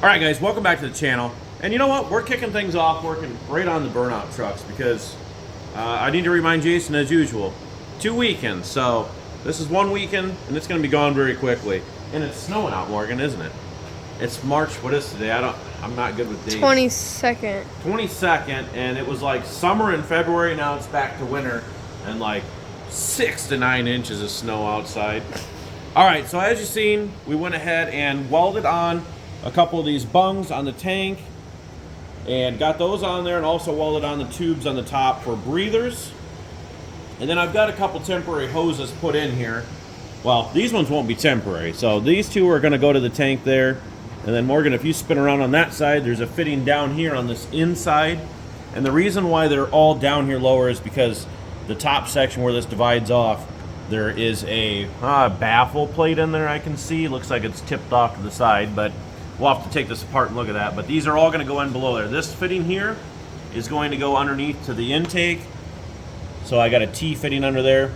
Alright guys, welcome back to the channel. And you know what? We're kicking things off working right on the burnout trucks because I need to remind Jason as usual, 2 weekends. So this is 1 weekend and it's going to be gone very quickly. And it's snowing out, Morgan, isn't it? It's March, what is today? I'm not good with dates. 22nd. 22nd, and it was like summer in February, now it's back to winter and like 6 to 9 inches of snow outside. Alright, so as you've seen, we went ahead and welded on a couple of these bungs on the tank and got those on there, and also welded on the tubes on the top for breathers. And then I've got a couple temporary hoses put in here. Well, these ones won't be temporary, so these two are going to go to the tank there. And then Morgan, if you spin around on that side, there's a fitting down here on this inside. And the reason why they're all down here lower is because the top section where this divides off, there is a baffle plate in there I can see. Looks like it's tipped off to the side, but we'll have to take this apart and look at that. But these are all going to go in below there. This fitting here is going to go underneath to the intake. So I got a T fitting under there.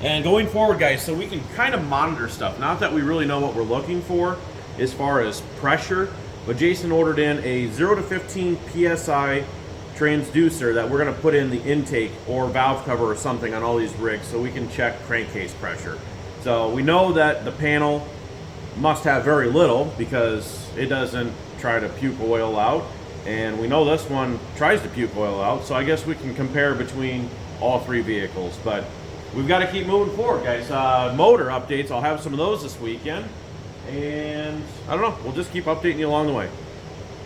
And going forward, guys, so we can kind of monitor stuff. Not that we really know what we're looking for as far as pressure, but Jason ordered in a 0 to 15 PSI transducer that we're going to put in the intake or valve cover or something on all these rigs so we can check crankcase pressure. So we know that the panel must have very little because it doesn't try to puke oil out, and we know this one tries to puke oil out, so I guess we can compare between all three vehicles. But we've got to keep moving forward, guys. Motor updates, I'll have some of those this weekend, and I don't know, we'll just keep updating you along the way.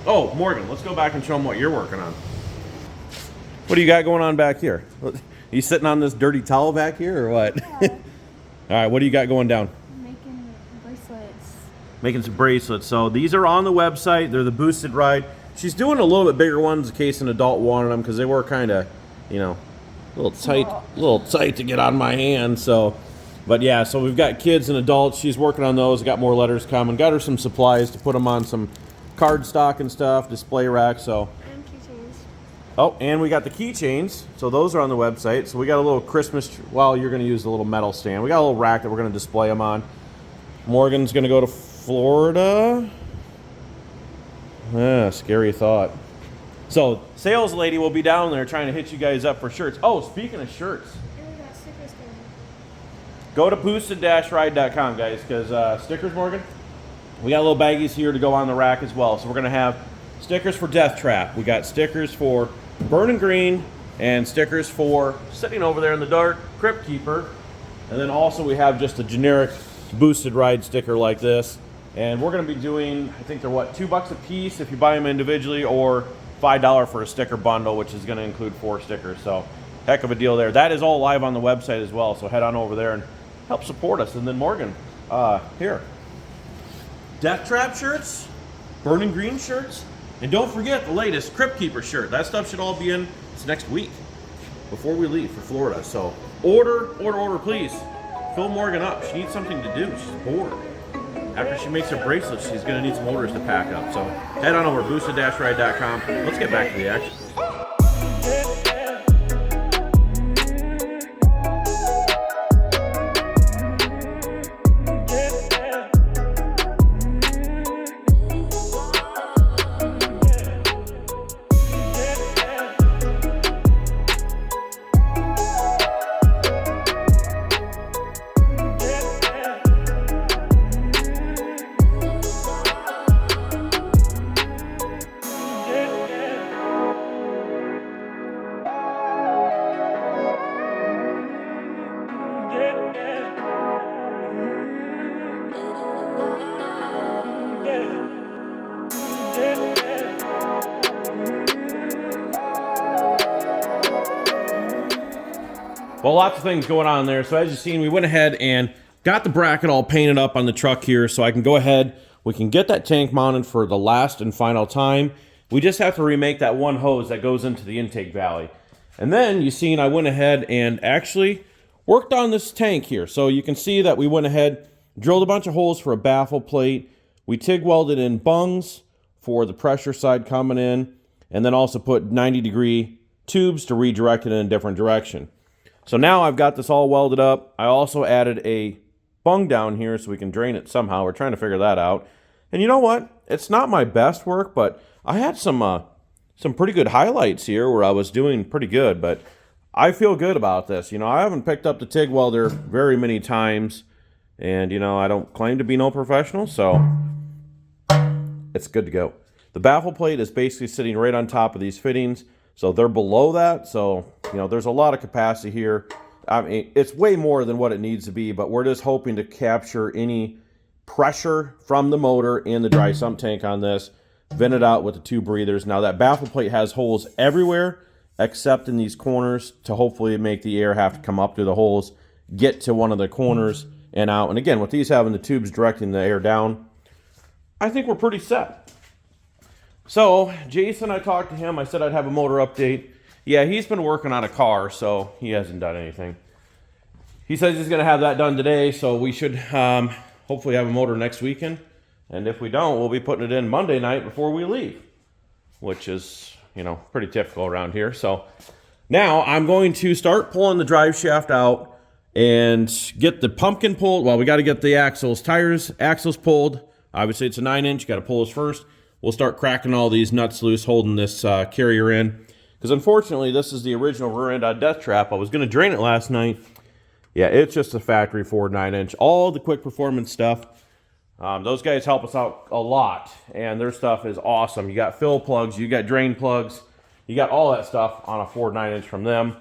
Oh, Morgan, let's go back and show them what you're working on. What do you got going on back here? You sitting on this dirty towel back here or what? Yeah. All right, what do you got going down? Making bracelets. Making some bracelets. So these are on the website. They're the BoostedRide. She's doing a little bit bigger ones in case an adult wanted them because they were kind of, you know, a little tight to get on my hand. So, but yeah, so we've got kids and adults. She's working on those. Got more letters coming. Got her some supplies to put them on some card stock and stuff, display rack. So. And keychains. Oh, and we got the keychains. So those are on the website. So we got a little Christmas, well, you're going to use the little metal stand. We got a little rack that we're going to display them on. Morgan's going to go to Florida. Scary thought. So sales lady will be down there trying to hit you guys up for shirts. Oh, speaking of shirts, And we got stickers coming. go to boosted.ride.com, guys, because stickers, Morgan, we got little baggies here to go on the rack as well. So we're going to have stickers for Death Trap. We got stickers for Burning Green and stickers for sitting over there in the dark, Crypt Keeper. And then also we have just a generic Boosted Ride sticker like this. And we're going to be doing, I think they're what, $2 a piece if you buy them individually, or $5 for a sticker bundle, which is going to include 4 stickers. So heck of a deal there. That is all live on the website as well. So head on over there and help support us. And then Morgan, here, Death Trap shirts, Burning Green shirts, and don't forget the latest Crypt Keeper shirt. That stuff should all be in this next week before we leave for Florida. So order, please. Fill Morgan up. She needs something to do. She's bored. After she makes her bracelets, she's going to need some orders to pack up. So head on over to boosted-ride.com. Let's get back to the action. Well, lots of things going on there. So as you've seen, we went ahead and got the bracket all painted up on the truck here, so I can go ahead, we can get that tank mounted for the last and final time. We just have to remake that one hose that goes into the intake valley. And then you've seen I went ahead and actually worked on this tank here. So you can see that we went ahead, drilled a bunch of holes for a baffle plate. We TIG welded in bungs for the pressure side coming in, and then also put 90-degree tubes to redirect it in a different direction. So now I've got this all welded up. I also added a bung down here so we can drain it somehow. We're trying to figure that out. And you know what? It's not my best work, but I had some pretty good highlights here where I was doing pretty good, but I feel good about this. You know, I haven't picked up the TIG welder very many times, and, you know, I don't claim to be no professional, so it's good to go. The baffle plate is basically sitting right on top of these fittings, so they're below that, so, you know, there's a lot of capacity here. I mean, it's way more than what it needs to be, but we're just hoping to capture any pressure from the motor in the dry sump tank on this, vent it out with the 2 breathers. Now, that baffle plate has holes everywhere except in these corners to hopefully make the air have to come up through the holes, get to one of the corners and out. And again, with these having the tubes directing the air down, I think we're pretty set. So, Jason, I talked to him. I said I'd have a motor update. Yeah, he's been working on a car, so he hasn't done anything. He says he's going to have that done today, so we should hopefully have a motor next weekend. And if we don't, we'll be putting it in Monday night before we leave, which is, you know, pretty typical around here. So now I'm going to start pulling the drive shaft out and get the pumpkin pulled. Well, we got to get the axles pulled. Obviously, it's a 9-inch. Got to pull this first. We'll start cracking all these nuts loose, holding this carrier in. Because unfortunately, this is the original rear end on death trap. I was going to drain it last night. Yeah, it's just a factory Ford 9-inch. All the quick performance stuff. Those guys help us out a lot, and their stuff is awesome. You got fill plugs, you got drain plugs, you got all that stuff on a Ford 9-inch from them.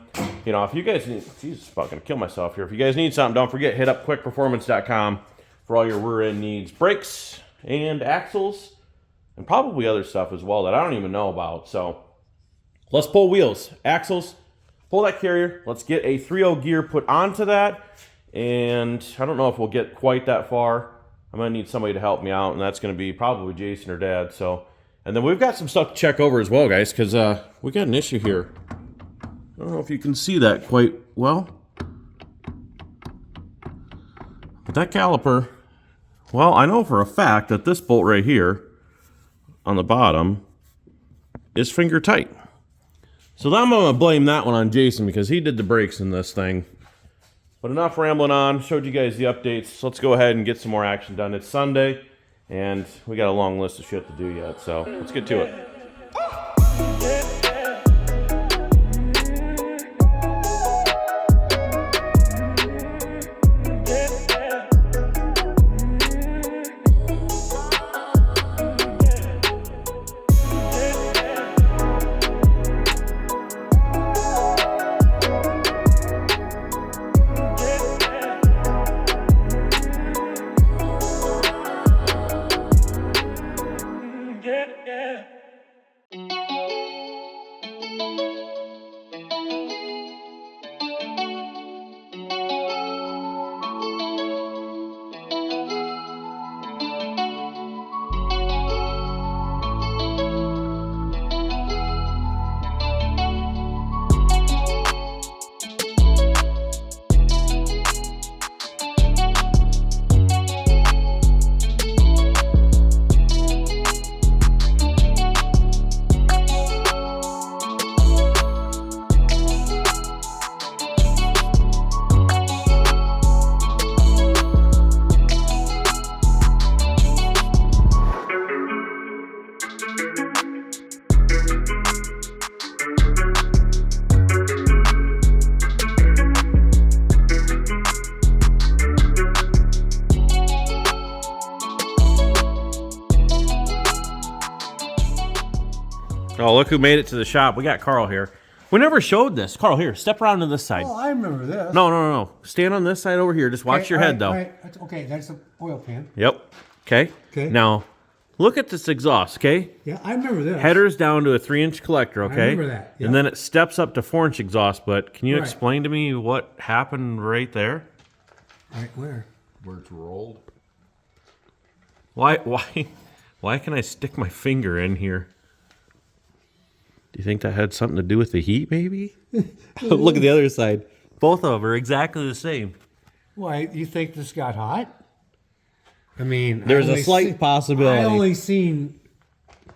You know, if you guys need, Jesus, I'm fucking kill myself here. If you guys need something, don't forget, hit up quickperformance.com for all your rear end needs. Brakes and axles, and probably other stuff as well that I don't even know about. So let's pull wheels, axles, pull that carrier. Let's get a 3.0 gear put onto that, and I don't know if we'll get quite that far. I'm going to need somebody to help me out, and that's going to be probably Jason or Dad. So, and then we've got some stuff to check over as well, guys, because we got an issue here. I don't know if you can see that quite well. But that caliper, well, I know for a fact that this bolt right here on the bottom is finger tight. So then I'm going to blame that one on Jason because he did the brakes in this thing. But enough rambling on. Showed you guys the updates. Let's go ahead and get some more action done. It's Sunday, and we got a long list of shit to do yet. So let's get to it. Oh, look who made it to the shop. We got Carl here. We never showed this. Carl, here, step around to this side. Oh, I remember this. No. Stand on this side over here. Just watch your head, though. Okay, that's the oil pan. Yep. Okay. Okay. Now, look at this exhaust, okay? Yeah, I remember this. Header's down to a 3-inch collector, okay? I remember that, yeah. And then it steps up to 4-inch exhaust, but can you Right. explain to me what happened right there? Right where? Where it's rolled. Why can I stick my finger in here? Do you think that had something to do with the heat, maybe? Look at the other side. Both of them are exactly the same. Why, you think this got hot? I mean, There's a slight possibility. I only seen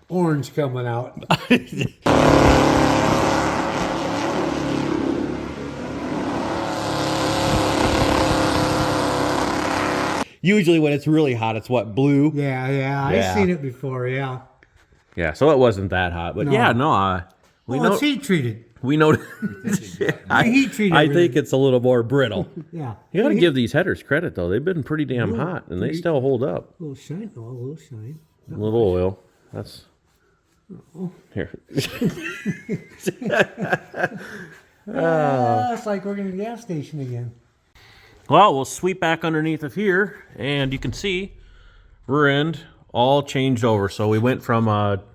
orange coming out. Usually when it's really hot, it's what, blue? Yeah, Yeah. I've seen it before, yeah. Yeah, so it wasn't that hot. But No. yeah, no, we Well, know. it's heat treated. We know. Heat treated I everything. think it's a little more brittle. Yeah. You got to Heat- give these headers credit though; they've been pretty damn Yeah, hot, and they pretty- still hold up. A little shine, a little shine. A little oil. That's here. It's like working at the gas station again. Well, we'll sweep back underneath of here, and you can see rear end all changed over. So we went from what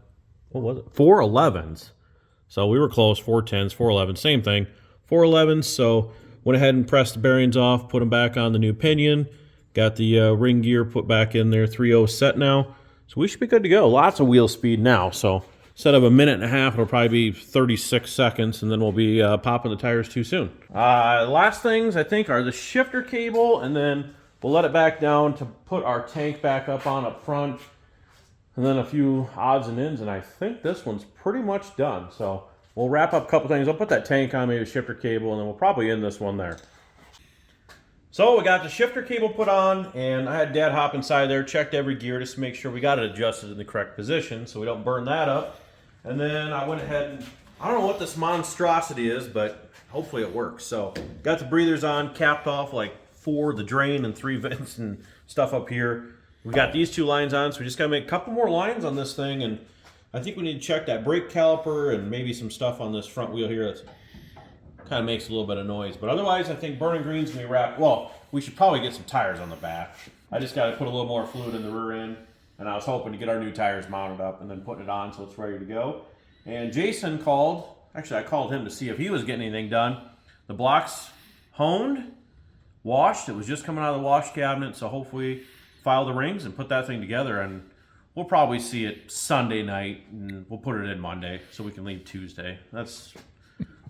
was it? 411s. So we were close. 410s, 411s, same thing. 411s. So went ahead and pressed the bearings off, put them back on the new pinion. Got the ring gear put back in there. 3.0 set now. So we should be good to go. Lots of wheel speed now. So instead of a minute and a half, it'll probably be 36 seconds, and then we'll be popping the tires too soon. Last things, I think, are the shifter cable, and then we'll let it back down to put our tank back up on up front, and then a few odds and ends, and I think this one's pretty much done. So we'll wrap up a couple things. I'll put that tank on, maybe the shifter cable, and then we'll probably end this one there. So we got the shifter cable put on, and I had Dad hop inside there, checked every gear just to make sure we got it adjusted in the correct position so we don't burn that up. And then I went ahead and, I don't know what this monstrosity is, but hopefully it works. So got the breathers on, capped off like 4, the drain and 3 vents and stuff up here. We got these 2 lines on, so we just gotta make a couple more lines on this thing, and I think we need to check that brake caliper and maybe some stuff on this front wheel here that's kind of makes a little bit of noise. But otherwise, I think burning green's gonna be wrapped. Well, we should probably get some tires on the back. I just gotta put a little more fluid in the rear end, and I was hoping to get our new tires mounted up and then putting it on so it's ready to go. And Jason called, actually I called him to see if he was getting anything done. The block's honed, washed. It was just coming out of the wash cabinet, so hopefully file the rings and put that thing together, and we'll probably see it Sunday night, and we'll put it in Monday so we can leave Tuesday. That's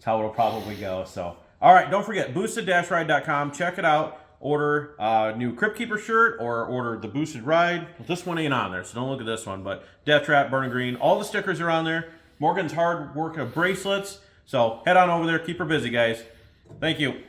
how it'll probably go. So, all right, don't forget, boosted-ride.com. Check it out. Order a new Crypt Keeper shirt or order the Boosted Ride. This one ain't on there, so don't look at this one. But Death Trap, Burning Green, all the stickers are on there. Morgan's hard work of bracelets. So head on over there. Keep her busy, guys. Thank you.